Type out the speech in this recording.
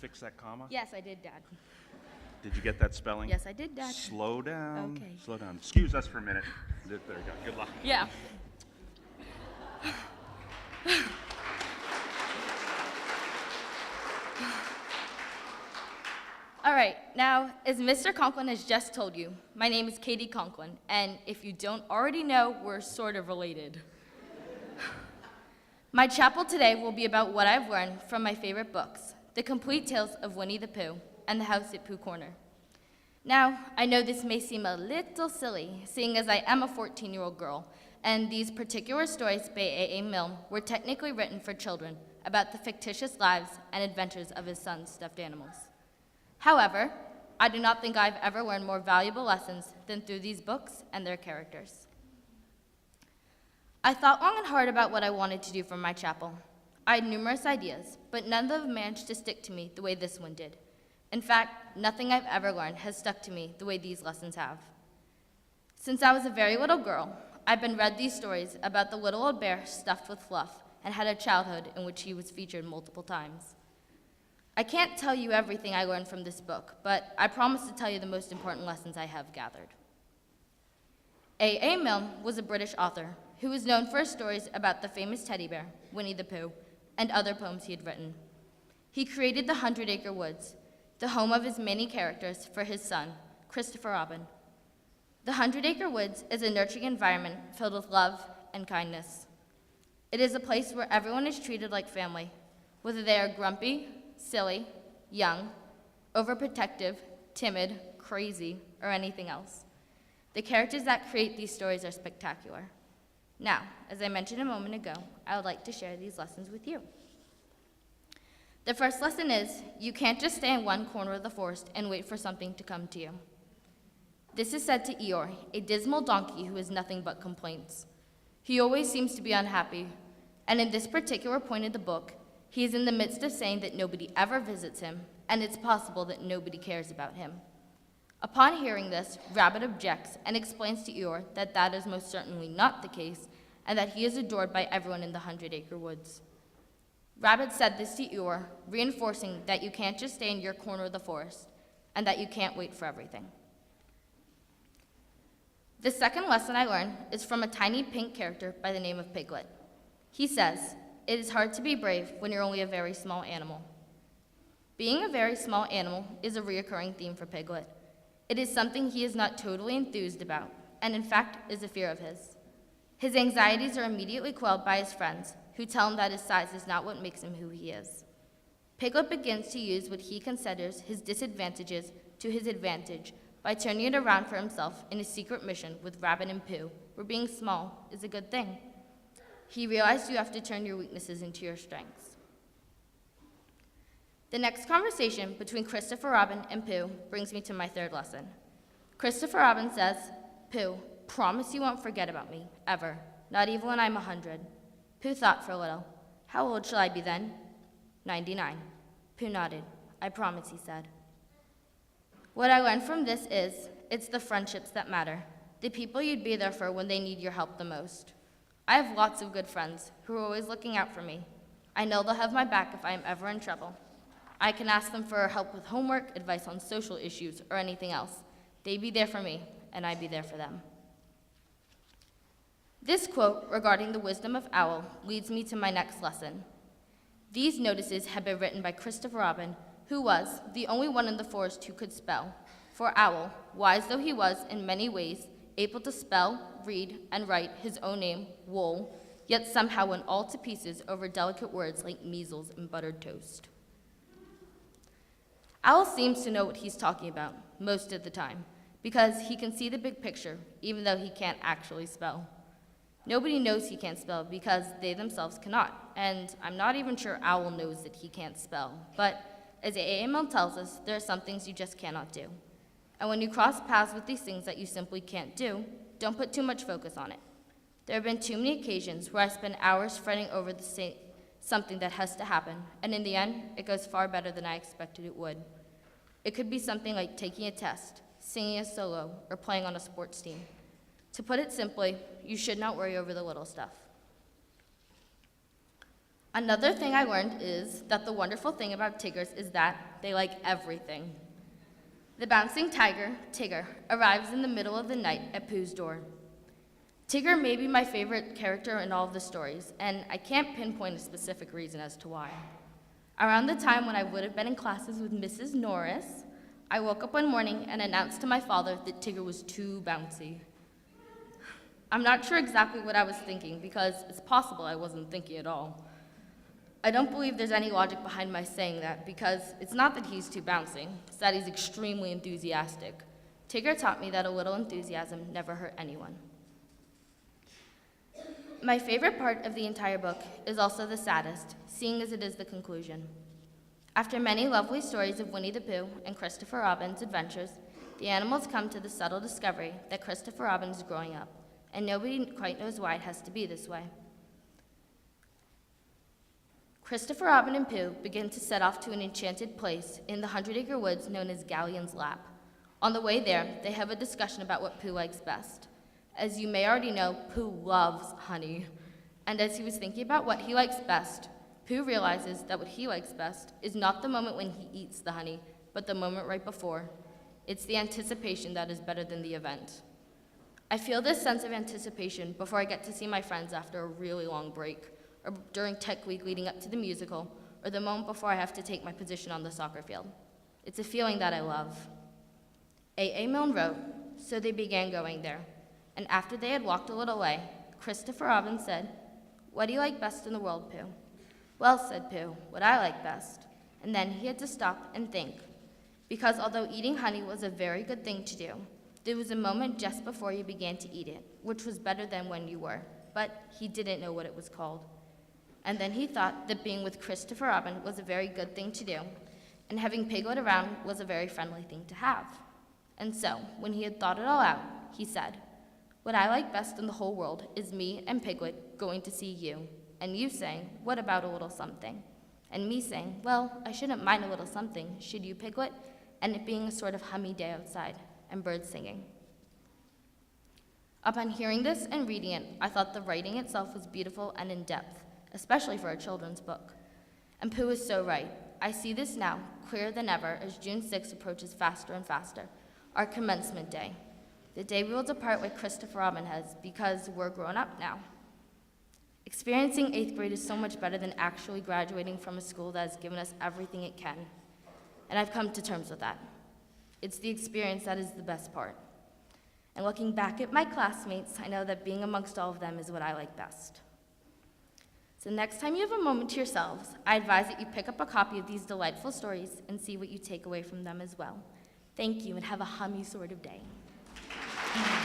fix that comma? Yes, I did, Dad. Did you get that spelling? Yes, I did, Dad. Slow down. Okay. Slow down. Excuse us for a minute. There you go. Good luck. Yeah. All right, now, as Mr. Conklin has just told you, my name is Katie Conklin, and if you don't already know, we're sort of related. My chapel today will be about what I've learned from my favorite books, The Complete Tales of Winnie the Pooh and The House at Pooh Corner. Now, I know this may seem a little silly, seeing as I am a 14-year-old girl, and these particular stories by A.A. Milne were technically written for children about the fictitious lives and adventures of his son's stuffed animals. However, I do not think I've ever learned more valuable lessons than through these books and their characters. I thought long and hard about what I wanted to do for my chapel. I had numerous ideas, but none of them managed to stick to me the way this one did. In fact, nothing I've ever learned has stuck to me the way these lessons have. Since I was a very little girl, I've been read these stories about the little old bear stuffed with fluff and had a childhood in which he was featured multiple times. I can't tell you everything I learned from this book, but I promise to tell you the most important lessons I have gathered. A.A. Milne was a British author who was known for his stories about the famous teddy bear, Winnie the Pooh, and other poems he had written. He created the 100-Acre Woods, the home of his many characters, for his son, Christopher Robin. The 100-Acre Woods is a nurturing environment filled with love and kindness. It is a place where everyone is treated like family, whether they are grumpy, silly, young, overprotective, timid, crazy, or anything else. The characters that create these stories are spectacular. Now, as I mentioned a moment ago, I would like to share these lessons with you. The first lesson is, you can't just stay in one corner of the forest and wait for something to come to you. This is said to Eeyore, a dismal donkey who has nothing but complaints. He always seems to be unhappy, and in this particular point of the book, he is in the midst of saying that nobody ever visits him, and it's possible that nobody cares about him. Upon hearing this, Rabbit objects and explains to Eeyore that that is most certainly not the case, and that he is adored by everyone in the 100-Acre Woods. Rabbit said this to Eeyore, reinforcing that you can't just stay in your corner of the forest, and that you can't wait for everything. The second lesson I learned is from a tiny pink character by the name of Piglet. He says, "It is hard to be brave when you're only a very small animal." Being a very small animal is a recurring theme for Piglet. It is something he is not totally enthused about, and in fact is a fear of his. His anxieties are immediately quelled by his friends, who tell him that his size is not what makes him who he is. Piglet begins to use what he considers his disadvantages to his advantage by turning it around for himself in a secret mission with Rabbit and Pooh, where being small is a good thing. He realized you have to turn your weaknesses into your strengths. The next conversation between Christopher Robin and Pooh brings me to my third lesson. Christopher Robin says, "Pooh, promise you won't forget about me, ever, not even when I'm 100. Pooh thought for a little. How old shall I be then? 99. Pooh nodded. "I promise," he said. What I learned from this is, it's the friendships that matter, the people you'd be there for when they need your help the most. I have lots of good friends who are always looking out for me. I know they'll have my back if I am ever in trouble. I can ask them for help with homework, advice on social issues, or anything else. They'd be there for me, and I'd be there for them. This quote regarding the wisdom of Owl leads me to my next lesson. These notices had been written by Christopher Robin, who was the only one in the forest who could spell. For Owl, wise though he was in many ways, able to spell, read, and write his own name, Wool, yet somehow went all to pieces over delicate words like measles and buttered toast. Owl seems to know what he's talking about most of the time, because he can see the big picture, even though he can't actually spell. Nobody knows he can't spell because they themselves cannot, and I'm not even sure Owl knows that he can't spell, but as A.A. Milne tells us, there are some things you just cannot do. And when you cross paths with these things that you simply can't do, don't put too much focus on it. There have been too many occasions where I spend hours fretting over something that has to happen, and in the end, it goes far better than I expected it would. It could be something like taking a test, singing a solo, or playing on a sports team. To put it simply, you should not worry over the little stuff. Another thing I learned is that the wonderful thing about tigers is that they like everything. The bouncing tiger, Tigger, arrives in the middle of the night at Pooh's door. Tigger may be my favorite character in all of the stories, and I can't pinpoint a specific reason as to why. Around the time when I would have been in classes with Mrs. Norris, I woke up one morning and announced to my father that Tigger was too bouncy. I'm not sure exactly what I was thinking, because it's possible I wasn't thinking at all. I don't believe there's any logic behind my saying that, because it's not that he's too bouncy, it's that he's extremely enthusiastic. Tigger taught me that a little enthusiasm never hurt anyone. My favorite part of the entire book is also the saddest, seeing as it is the conclusion. After many lovely stories of Winnie the Pooh and Christopher Robin's adventures, the animals come to the subtle discovery that Christopher Robin is growing up, and nobody quite knows why it has to be this way. Christopher Robin and Pooh begin to set off to an enchanted place in the 100-acre woods known as Galleon's Lap. On the way there, they have a discussion about what Pooh likes best. As you may already know, Pooh loves honey. And as he was thinking about what he likes best, Pooh realizes that what he likes best is not the moment when he eats the honey, but the moment right before. It's the anticipation that is better than the event. I feel this sense of anticipation before I get to see my friends after a really long break, or during tech week leading up to the musical, or the moment before I have to take my position on the soccer field. It's a feeling that I love. A. Milne wrote, "So they began going there. And after they had walked a little way, Christopher Robin said, 'What do you like best in the world, Pooh?' 'Well,' said Pooh, 'what I like best.' And then he had to stop and think, because although eating honey was a very good thing to do, there was a moment just before you began to eat it, which was better than when you were, but he didn't know what it was called. And then he thought that being with Christopher Robin was a very good thing to do, and having Piglet around was a very friendly thing to have. And so, when he had thought it all out, he said, 'What I like best in the whole world is me and Piglet going to see you, and you saying, "What about a little something?" And me saying, "Well, I shouldn't mind a little something, should you, Piglet?" And it being a sort of hummy day outside, and birds singing. Upon hearing this and reading it, I thought the writing itself was beautiful and in-depth, especially for a children's book. And Pooh is so right. I see this now, clearer than ever, as June 6th approaches faster and faster, our commencement day. The day we will depart like Christopher Robin has, because we're grown up now. Experiencing 8th grade is so much better than actually graduating from a school that has given us everything it can. And I've come to terms with that. It's the experience that is the best part. And looking back at my classmates, I know that being amongst all of them is what I like best. So next time you have a moment to yourselves, I advise that you pick up a copy of these delightful stories and see what you take away from them as well. Thank you, and have a hummy sort of day.